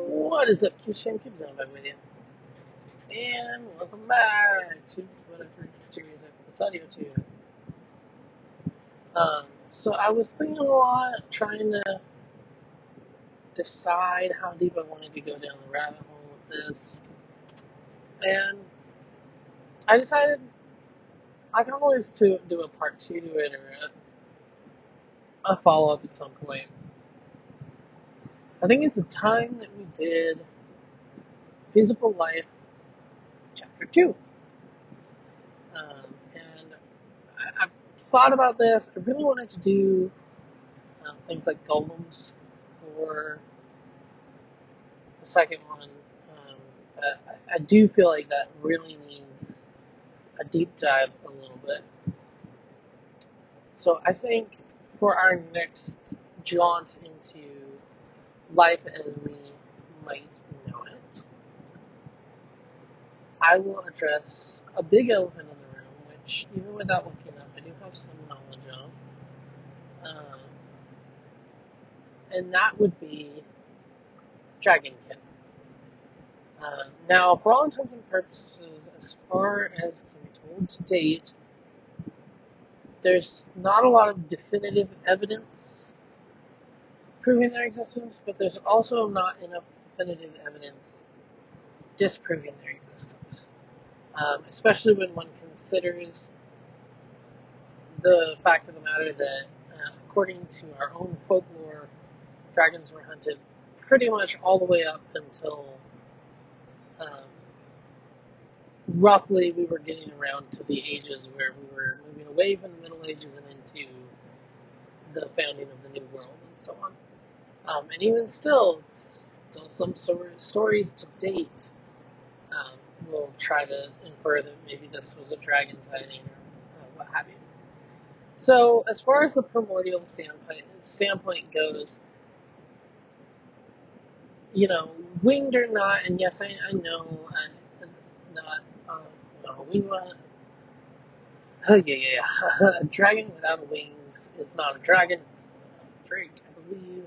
What is up, Kishan? Keep on back with you. And welcome back to whatever series I put this audio to. So I was thinking a lot, trying to decide how deep I wanted to go down the rabbit hole with this. And I decided I can always do a part 2 to it or a follow-up at some point. I think it's a time that we did Pheasable Life Chapter 2. And I've thought about this. I really wanted to do things like golems for the second one. But I do feel like that really needs a deep dive a little bit. So I think for our next jaunt into life as we might know it, I will address a big elephant in the room, which even without looking up, I do have some knowledge of. And that would be Dragonkin. Now, for all intents and purposes, as far as can be told to date, there's not a lot of definitive evidence proving their existence, but there's also not enough definitive evidence disproving their existence. Especially when one considers the fact of the matter that, according to our own folklore, dragons were hunted pretty much all the way up until roughly we were getting around to the ages where we were moving away from the Middle Ages and into the founding of the New World and so on. And even still some stories to date will try to infer that maybe this was a dragon sighting or what have you. So as far as the primordial standpoint goes, winged or not, and yes, I know, not, winged one. A dragon without wings is not a dragon, it's a drake, I believe.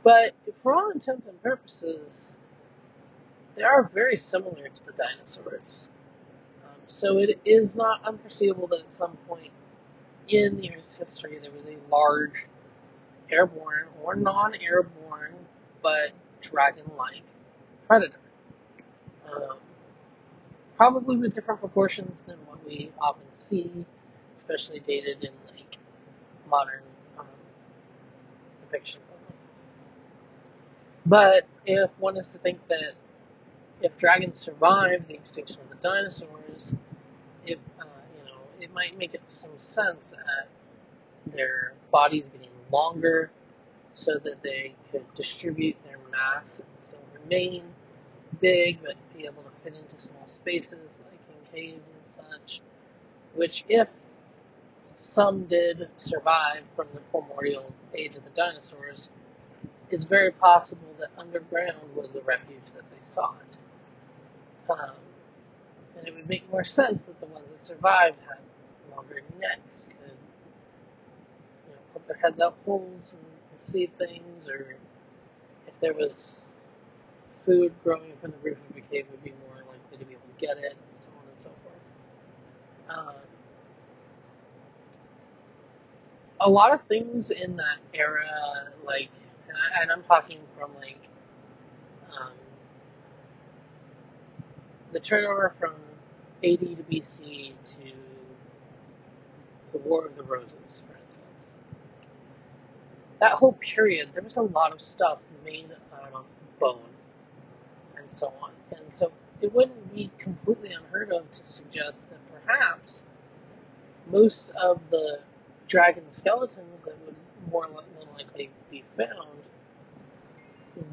But for all intents and purposes, they are very similar to the dinosaurs. So it is not unforeseeable that at some point in the Earth's history there was a large airborne or non-airborne but dragon-like predator. Probably with different proportions than what we often see, especially dated in modern depictions of them. But if one is to think that if dragons survived the extinction of the dinosaurs, it might make some sense at their bodies getting longer so that they could distribute their mass and still remain big, but be able to fit into small spaces like in caves and such, which if some did survive from the primordial age of the dinosaurs, it's very possible that underground was the refuge that they sought. And it would make more sense that the ones that survived had longer necks, could put their heads out holes and see things, or if there was food growing from the roof of a cave, would be more likely to be able to get it, and so on and so forth. A lot of things in that era, and I'm talking from the turnover from AD to BC to the War of the Roses, for instance. That whole period, there was a lot of stuff made out of bone and so on. And so it wouldn't be completely unheard of to suggest that perhaps most of the dragon skeletons that would more than likely be found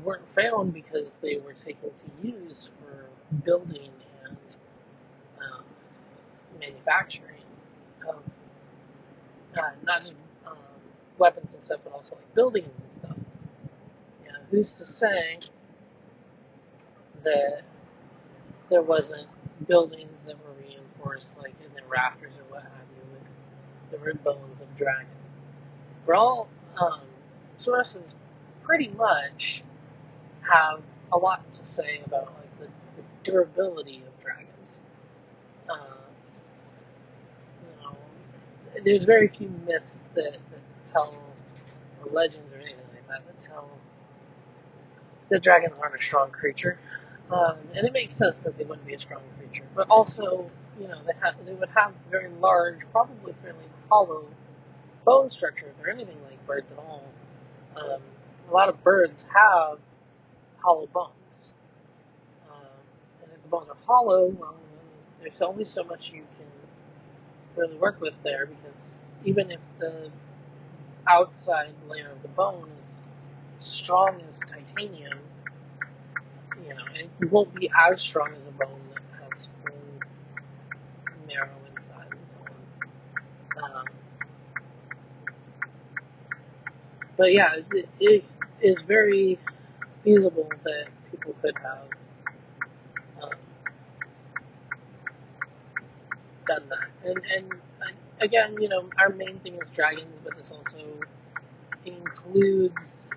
weren't found because they were taken to use for building and manufacturing of not just weapons and stuff, but also buildings and stuff. Who's to say that there wasn't buildings that were reinforced, like in the rafters or what have you, with the rib bones of dragon? For all sources, pretty much have a lot to say about like the durability of dragons. Uh, you know, there's very few myths that tell, or legends or anything like that tell that dragons aren't a strong creature. And it makes sense that they wouldn't be a strong creature, but also, they would have very large, probably fairly hollow bone structure if they're anything like birds at all. A lot of birds have hollow bones, and if the bones are hollow, well, there's only so much you can really work with there, because even if the outside layer of the bone is strong as titanium, it won't be as strong as a bone that has full marrow inside and so on. But yeah, it is very feasible that people could have done that. And again, our main thing is dragons, but this also includes,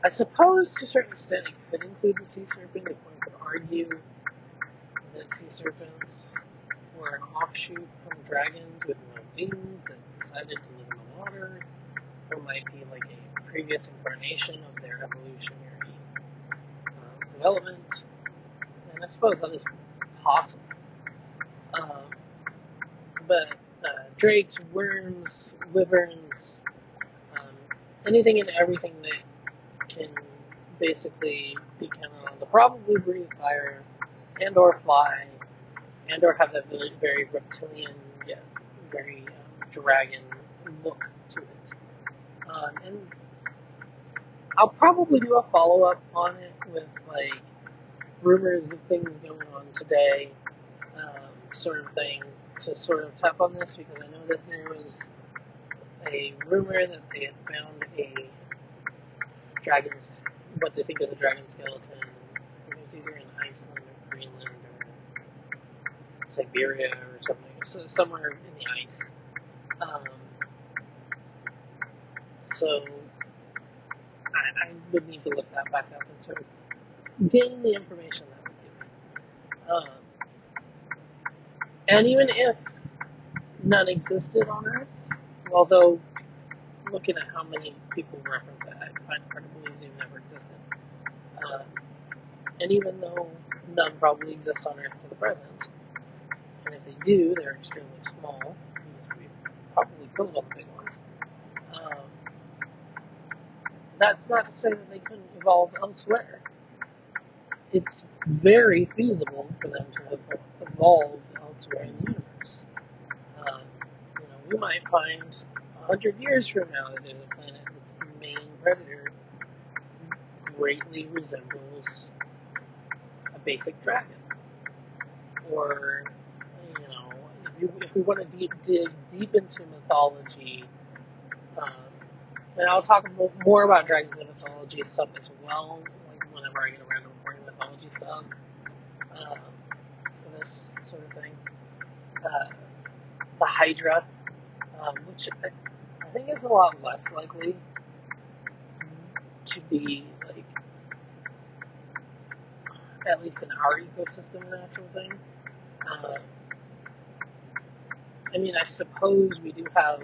I suppose to a certain extent, it could include the sea serpent. If one could argue that sea serpents were an offshoot from dragons with no wings that decided to live in the water, or might be like a previous incarnation of their evolutionary development. And I suppose that is possible. But drakes, worms, wyverns, anything and everything that can basically be counted on to probably breathe fire and or fly and or have that very reptilian yet very dragon look to it. And I'll probably do a follow-up on it with like rumors of things going on today, sort of thing, to sort of tap on this, because I know that there was a rumor that they had found a dragon's, what they think is a dragon skeleton. It was either in Iceland or Greenland or Siberia or something, so somewhere in the ice. So I would need to look that back up and sort of gain the information that would give me. And even if none existed on Earth, although looking at how many people reference it, I find it hard to believe they've never existed. And even though none probably exist on Earth for the present, and if they do, they're extremely small, because we probably killed all the big ones. That's not to say that they couldn't evolve elsewhere. It's very feasible for them to have evolved elsewhere in the universe. We might find 100 years from now that there's a planet that's main predator greatly resembles a basic dragon. Or, if we want to dig deep into mythology, and I'll talk more about dragons and mythology stuff as well, like whenever I get around to recording mythology stuff, for this sort of thing. The Hydra, which I think is a lot less likely to be, like, at least in our ecosystem, an actual thing. I suppose we do have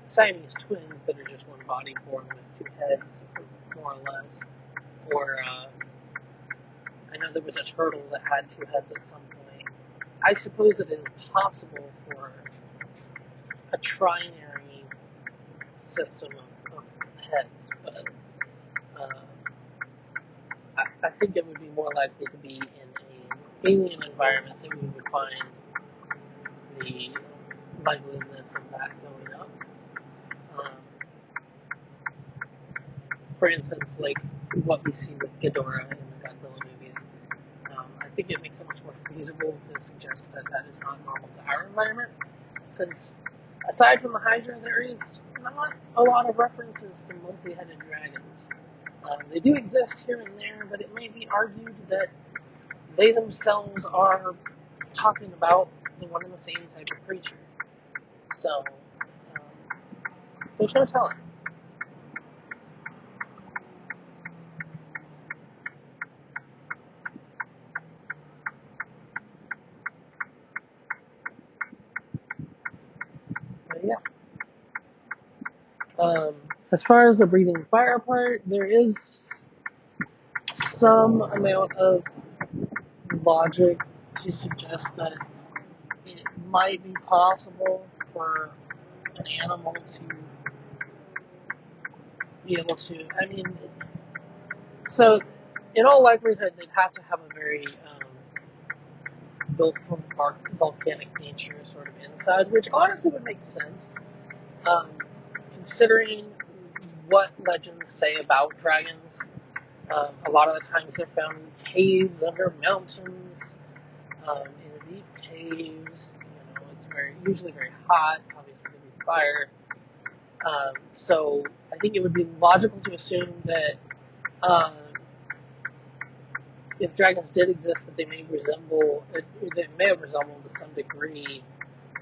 Siamese twins that are just one body born with two heads, more or less. Or, I know there was a turtle that had two heads at some point. I suppose it is possible for a trinary system of heads, but I think it would be more likely to be in an alien environment that we would find the likeliness of that going up. For instance, like what we see with Ghidorah in the Godzilla movies, I think it makes it much more feasible to suggest that that is not normal to our environment, since aside from the Hydra, there is not a lot of references to multi-headed dragons. They do exist here and there, but it may be argued that they themselves are talking about the one and the same type of creature. So, there's no telling. As far as the breathing fire part, there is some amount of logic to suggest that it might be possible for an animal to be able to. I mean, so in all likelihood, they'd have to have a very built from volcanic nature sort of inside, which honestly would make sense, um, considering what legends say about dragons. A lot of the times they're found in caves under mountains, in the deep caves. You know, it's usually very hot. Obviously, there'd be fire. So I think it would be logical to assume that um, if dragons did exist, that they may have resembled to some degree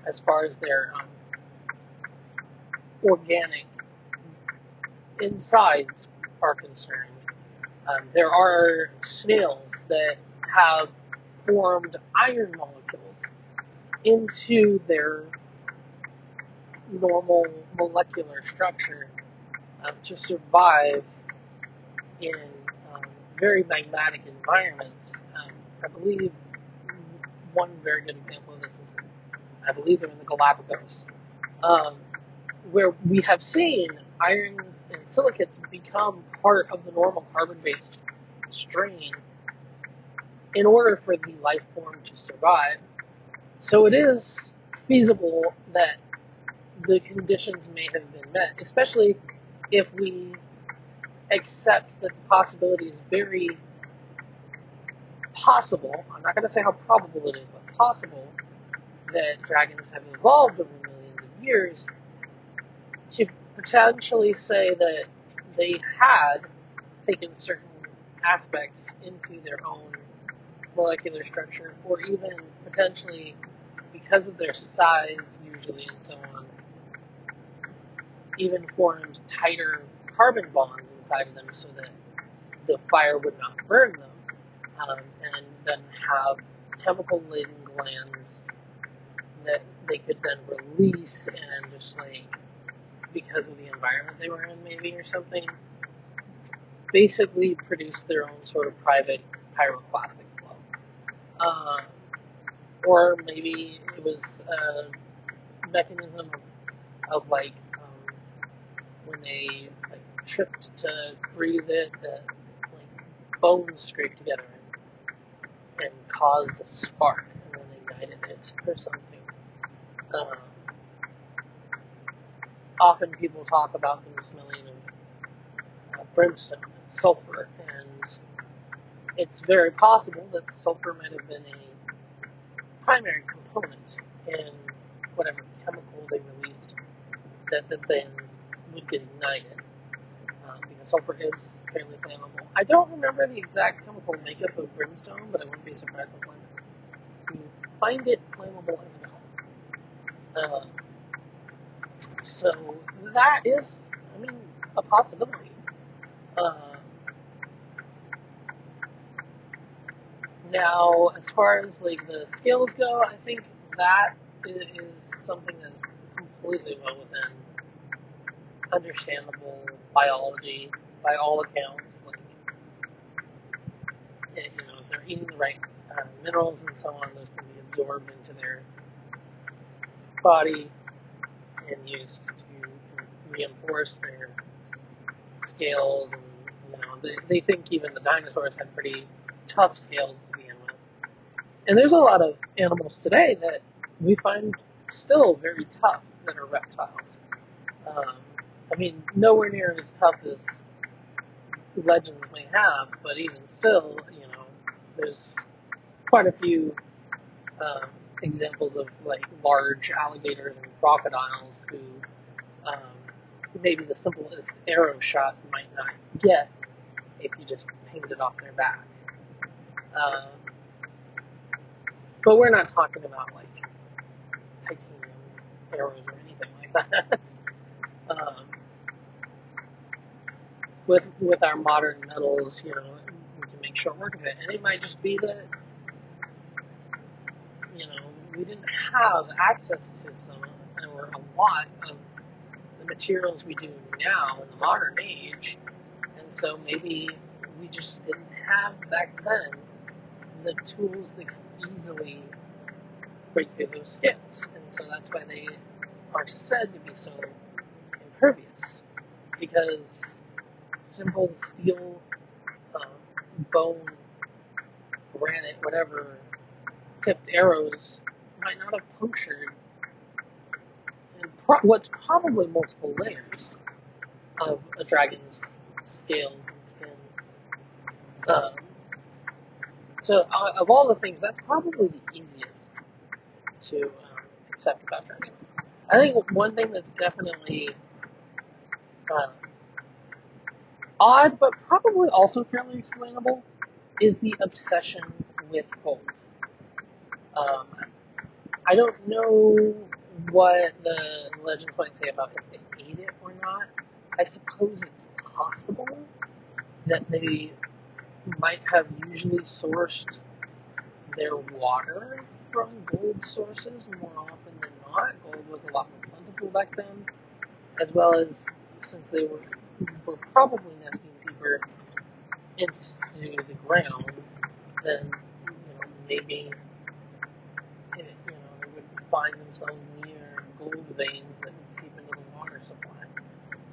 as far as their organic insides are concerned. There are snails that have formed iron molecules into their normal molecular structure to survive in very magmatic environments. I believe one very good example of this is, I believe they're in the Galapagos, where we have seen iron and silicates become part of the normal carbon-based strain in order for the life form to survive. So it is feasible that the conditions may have been met, especially if we accept that the possibility is very possible. I'm not going to say how probable it is, but possible that dragons have evolved over millions of years to potentially say that they had taken certain aspects into their own molecular structure, or even potentially, because of their size usually and so on, even formed tighter carbon bonds inside of them so that the fire would not burn them, and then have chemical-laden glands that they could then release and just like, because of the environment they were in maybe or something, basically produce their own sort of private pyroclastic flow. Or maybe it was a mechanism of like, when they like tripped to breathe it, that like bones scraped together and caused a spark, and then ignited it or something. Often people talk about them smelling of brimstone and sulfur, and it's very possible that sulfur might have been a primary component in whatever chemical they released that then would get ignited, because sulfur is fairly flammable. I don't remember the exact chemical makeup of brimstone, but I wouldn't be surprised to find it flammable as well. So that is, I mean, a possibility. Now, as far as like the scales go, I think that is something that's completely well within understandable biology by all accounts. Like, you know, if they're eating the right minerals and so on, those can be absorbed into their body and used to reinforce their scales. And you know, they think even the dinosaurs had pretty tough scales to begin with. And there's a lot of animals today that we find still very tough that are reptiles. I mean, nowhere near as tough as legends may have, but even still, you know, there's quite a few examples of like large alligators and crocodiles who maybe the simplest arrow shot might not get if you just pinged it off their back. But we're not talking about like titanium arrows or anything like that. With our modern metals, you know, we can make short work of it. And it might just be that, you know, we didn't have access to some or a lot of the materials we do now in the modern age, and so maybe we just didn't have back then the tools that could easily break through those scales, and so that's why they are said to be so impervious, because simple steel, bone, granite, whatever, tipped arrows might not have punctured what's probably multiple layers of a dragon's scales and skin. Um, so, of all the things, that's probably the easiest to accept about dragons. I think one thing that's definitely odd, but probably also fairly explainable, is the obsession with gold. I don't know what the legends might say about if they ate it or not. I suppose it's possible that they might have usually sourced their water from gold sources more often than not. Gold was a lot more plentiful back then, as well as since they were probably nesting deeper into the ground, then maybe they would find themselves near gold veins that would seep into the water supply.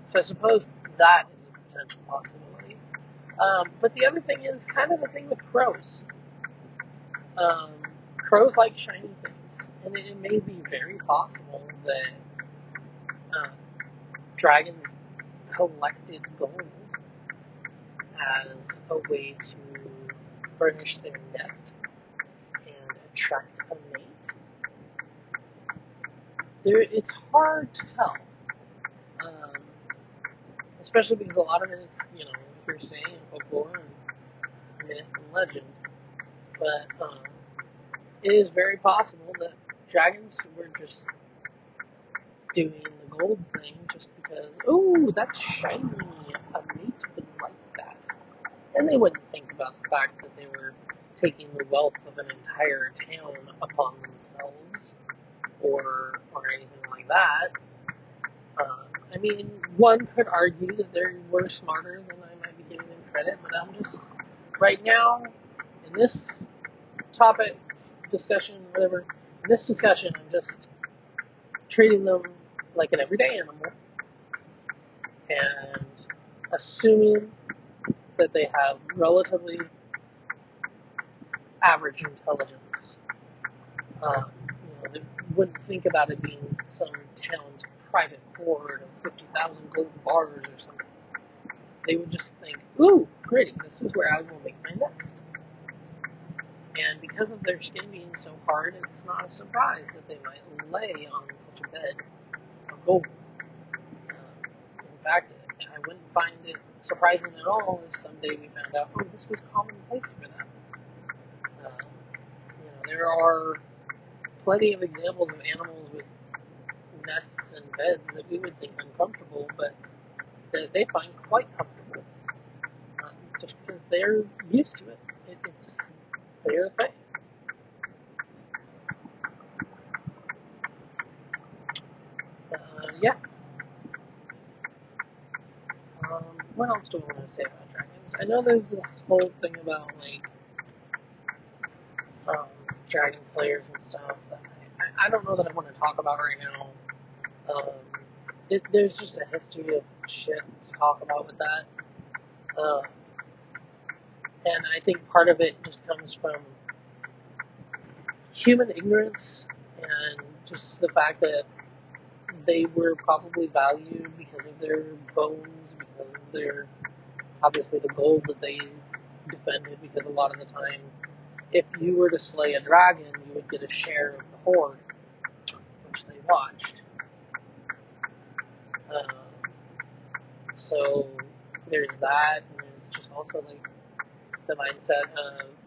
So I suppose that is a potential possibility. But the other thing is kind of the thing with crows. Crows like shiny things, and it may be very possible that dragons collected gold as a way to furnish their nest and attract a mate. It's hard to tell, especially because a lot of it is, hearsay and folklore and myth and legend. But it is very possible that dragons were just doing the gold thing just because, oh, that's shiny, a mate would like that. And they wouldn't think about the fact that they were taking the wealth of an entire town upon themselves, or anything like that. I mean, one could argue that they were smarter than I might be giving them credit, but I'm just, right now, in this topic, discussion, whatever, in this discussion, I'm just treating them like an everyday animal, and assuming that they have relatively average intelligence. They wouldn't think about it being some town's private hoard of 50,000 gold bars or something. They would just think, ooh, pretty, this is where I will make my nest. And because of their skin being so hard, it's not a surprise that they might lay on such a bed of gold. In fact, I wouldn't find it surprising at all if someday we found out, oh, this was commonplace for them. There are plenty of examples of animals with nests and beds that we would think uncomfortable, but that they find quite comfortable, just because they're used to it. It's their thing. Yeah. What else do I want to say about dragons? I know there's this whole thing about, dragon slayers and stuff that I don't know that I want to talk about right now. There's just a history of shit to talk about with that. And I think part of it just comes from human ignorance and just the fact that they were probably valued because of their bones, because of their, obviously, the gold that they defended, because a lot of the time, if you were to slay a dragon, you would get a share of the hoard, which they watched. So there's that, and there's just also the mindset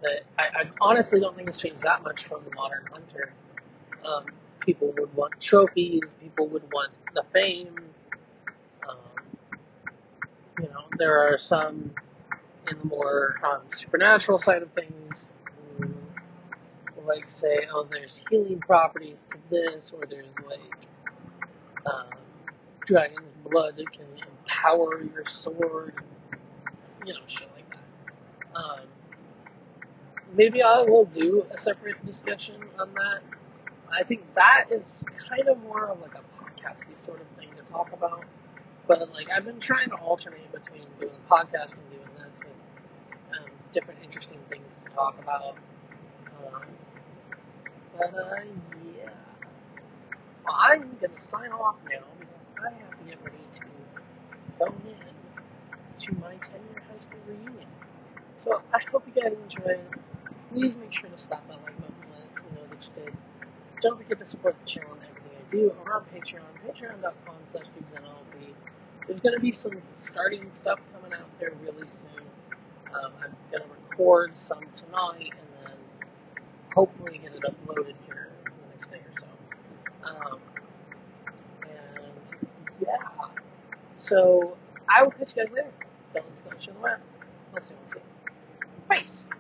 that I honestly don't think it's changed that much from the modern hunter. People would want trophies, people would want the fame. There are some in the more supernatural side of things who say, oh, there's healing properties to this, or there's dragon's blood can empower your sword, shit like that. Maybe I will do a separate discussion on that. I think that is kind of more of like a podcasty sort of thing to talk about. But like I've been trying to alternate between doing a podcast and doing this with different interesting things to talk about. Um, yeah. Well, I'm gonna sign off now because I have to get ready to go in to my 10-year high school reunion. So I hope you guys enjoyed. Please make sure to slap that like button and let me know that you did. Don't forget to support the channel and everything I do over on Patreon, patreon.com/BigZenLP. There's going to be some starting stuff coming out there really soon. I'm going to record some tonight and then hopefully get it uploaded here in the next day or so. And yeah, so I will catch you guys later. Don't let us go show the web. We'll see you. Peace!